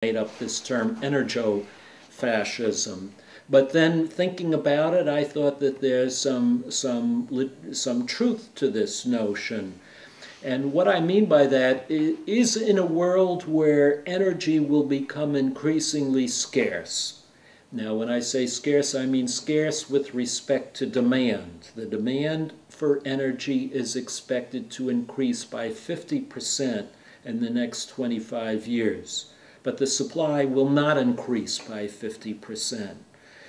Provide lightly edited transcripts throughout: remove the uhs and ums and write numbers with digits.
made up this term energo-fascism. But then thinking about it, I thought that there's some truth to this notion. And what I mean by that is in a world where energy will become increasingly scarce. Now, when I say scarce, I mean scarce with respect to demand. The demand for energy is expected to increase by 50% in the next 25 years. But the supply will not increase by 50%.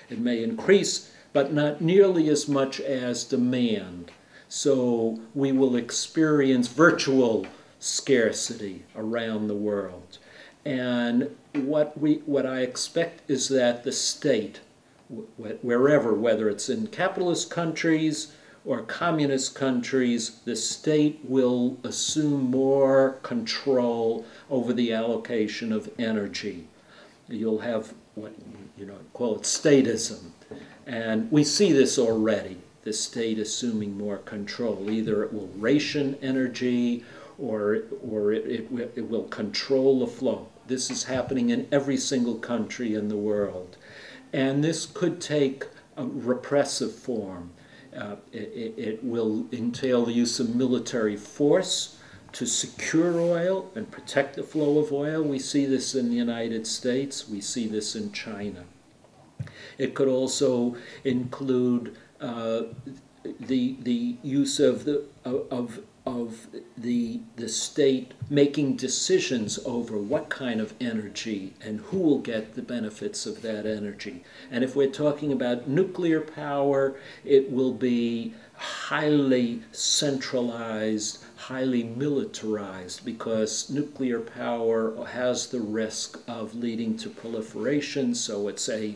It may increase, but not nearly as much as demand. So we will experience virtual scarcity around the world. And what I expect is that the state, wherever, whether it's in capitalist countries or communist countries, the state will assume more control over the allocation of energy. You'll have what call it statism. And we see this already, the state assuming more control. Either it will ration energy or it will control the flow. This is happening in every single country in the world. And this could take a repressive form. It will entail the use of military force to secure oil and protect the flow of oil. We see this in the United States. We see this in China. It could also include the use of the state making decisions over what kind of energy and who will get the benefits of that energy. And if we're talking about nuclear power, it will be highly centralized, highly militarized, because nuclear power has the risk of leading to proliferation, so it's a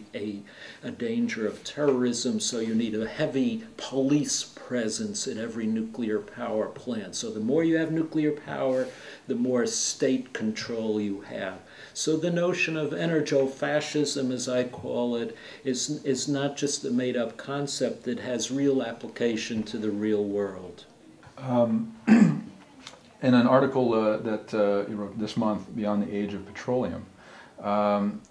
danger of terrorism, so you need a heavy police presence in every nuclear power plant. So the more you have nuclear power, the more state control you have. So the notion of energo-fascism, as I call it, is not just a made-up concept. It has real application to the real world. In an article that you wrote this month, Beyond the Age of Petroleum,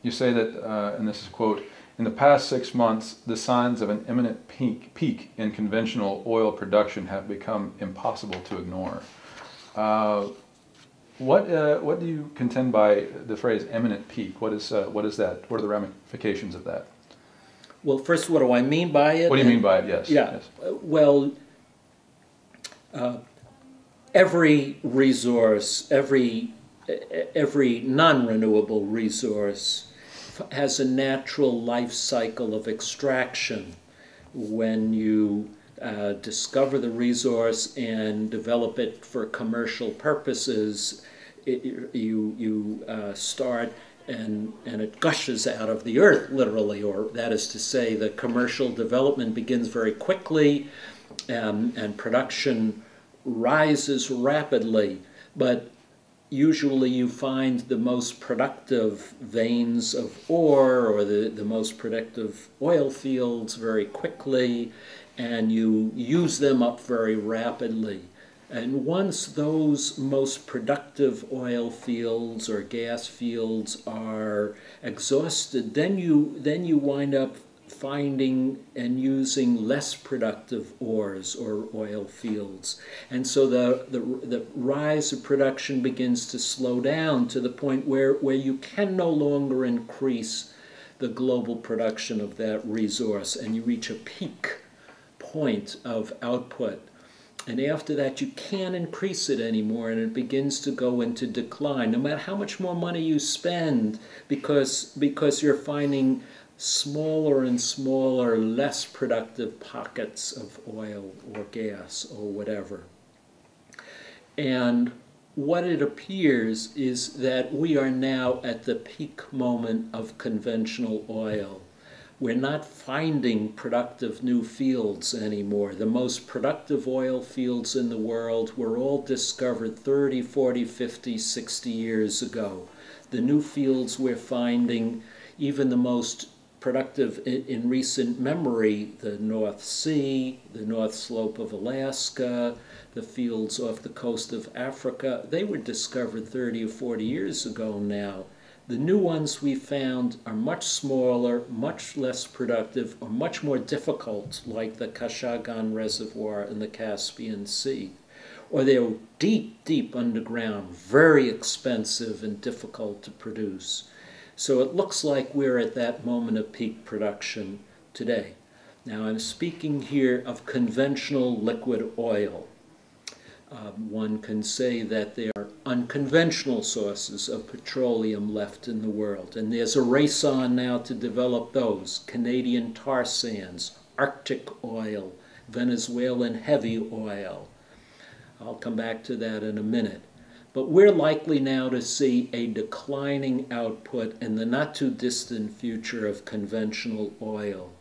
you say that, and this is a quote, "In the past 6 months, the signs of an imminent peak in conventional oil production have become impossible to ignore." What do you contend by the phrase imminent peak? What is that? What are the ramifications of that? Well, first, what do I mean by it? What do you mean by it? Yes. Yeah. Yes. Well, every resource, every non-renewable resource has a natural life cycle of extraction. When you discover the resource and develop it for commercial purposes, you start and it gushes out of the earth, literally, or that is to say, the commercial development begins very quickly and production rises rapidly, but usually you find the most productive veins of ore or the most productive oil fields very quickly, and you use them up very rapidly. And once those most productive oil fields or gas fields are exhausted, then you wind up finding and using less productive ores or oil fields. And so the rise of production begins to slow down to the point where you can no longer increase the global production of that resource, and you reach a peak point of output. And after that, you can't increase it anymore, and it begins to go into decline, no matter how much more money you spend, because you're finding smaller and smaller, less productive pockets of oil or gas or whatever. And what it appears is that we are now at the peak moment of conventional oil. We're not finding productive new fields anymore. The most productive oil fields in the world were all discovered 30, 40, 50, 60 years ago. The new fields we're finding, even the most productive in recent memory, the North Sea, the North Slope of Alaska, the fields off the coast of Africa, they were discovered 30 or 40 years ago now. The new ones we found are much smaller, much less productive, or much more difficult, like the Kashagan Reservoir in the Caspian Sea. Or they're deep, deep underground, very expensive and difficult to produce. So it looks like we're at that moment of peak production today. Now I'm speaking here of conventional liquid oil. One can say that there are unconventional sources of petroleum left in the world, and there's a race on now to develop those. Canadian tar sands, Arctic oil, Venezuelan heavy oil. I'll come back to that in a minute. But we're likely now to see a declining output in the not-too-distant future of conventional oil.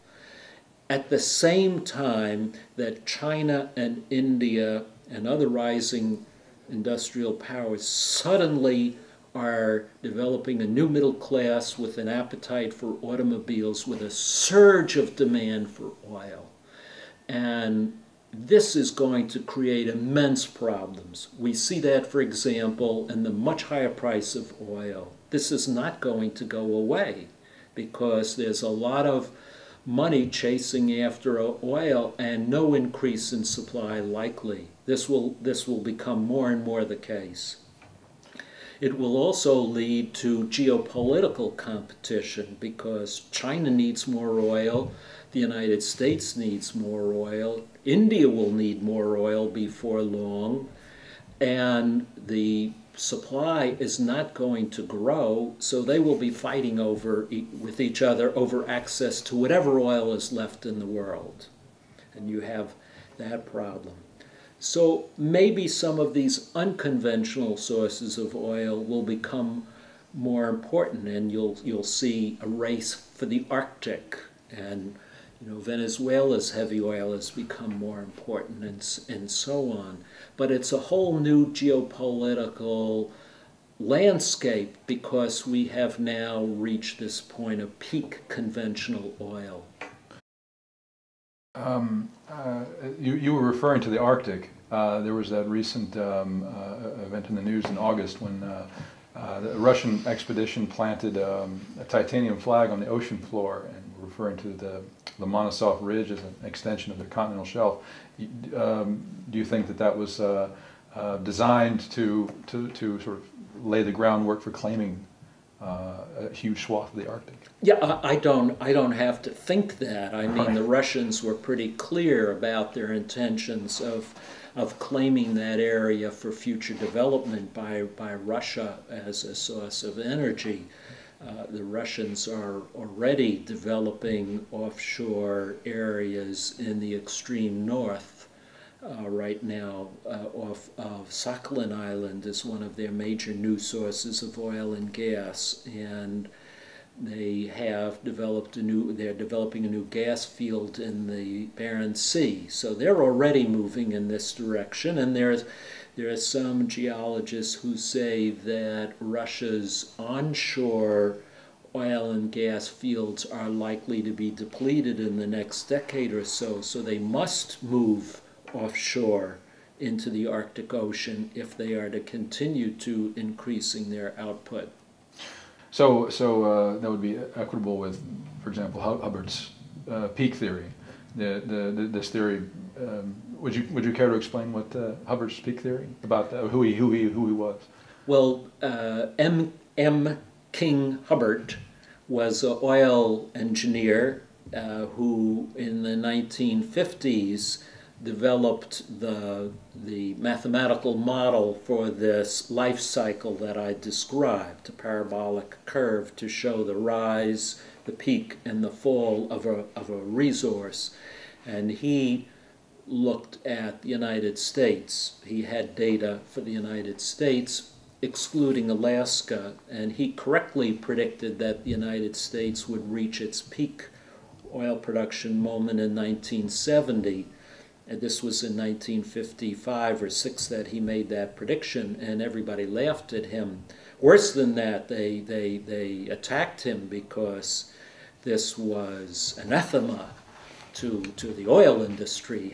At the same time that China and India and other rising industrial powers suddenly are developing a new middle class with an appetite for automobiles, with a surge of demand for oil. And this is going to create immense problems. We see that, for example, in the much higher price of oil. This is not going to go away because there's a lot of money chasing after oil and no increase in supply likely. This will become more and more the case. It will also lead to geopolitical competition because China needs more oil, the United States needs more oil, India will need more oil before long, and the supply is not going to grow, so they will be fighting with each other over access to whatever oil is left in the world. And you have that problem. So maybe some of these unconventional sources of oil will become more important, and you'll see a race for the Arctic, and Venezuela's heavy oil has become more important, and so on. But it's a whole new geopolitical landscape because we have now reached this point of peak conventional oil. You were referring to the Arctic. There was that recent event in the news in August when the Russian expedition planted a titanium flag on the ocean floor, and referring to the Lomonosov Ridge as an extension of the continental shelf. Do you think that was designed to sort of lay the groundwork for claiming a huge swath of the Arctic? Yeah, I don't have to think that. I mean, the Russians were pretty clear about their intentions of claiming that area for future development by Russia as a source of energy. The Russians are already developing offshore areas in the extreme north. Right now, off of Sakhalin Island is one of their major new sources of oil and gas, and they have they're developing a new gas field in the Barents Sea. So they're already moving in this direction, and there are some geologists who say that Russia's onshore oil and gas fields are likely to be depleted in the next decade or so, so they must move offshore into the Arctic Ocean if they are to continue to increasing their output. So that would be equitable with, for example, Hubbards' peak theory. This theory. Would you care to explain what Hubbards' peak theory about who he was? Well, M. King Hubbard was an oil engineer who, in the 1950s, developed the mathematical model for this life cycle that I described, a parabolic curve to show the rise, the peak, and the fall of a resource. And he looked at the United States. He had data for the United States, excluding Alaska, and he correctly predicted that the United States would reach its peak oil production moment in 1970. And this was in 1955 or 6 that he made that prediction, and everybody laughed at him. Worse than that, they attacked him because this was anathema to the oil industry.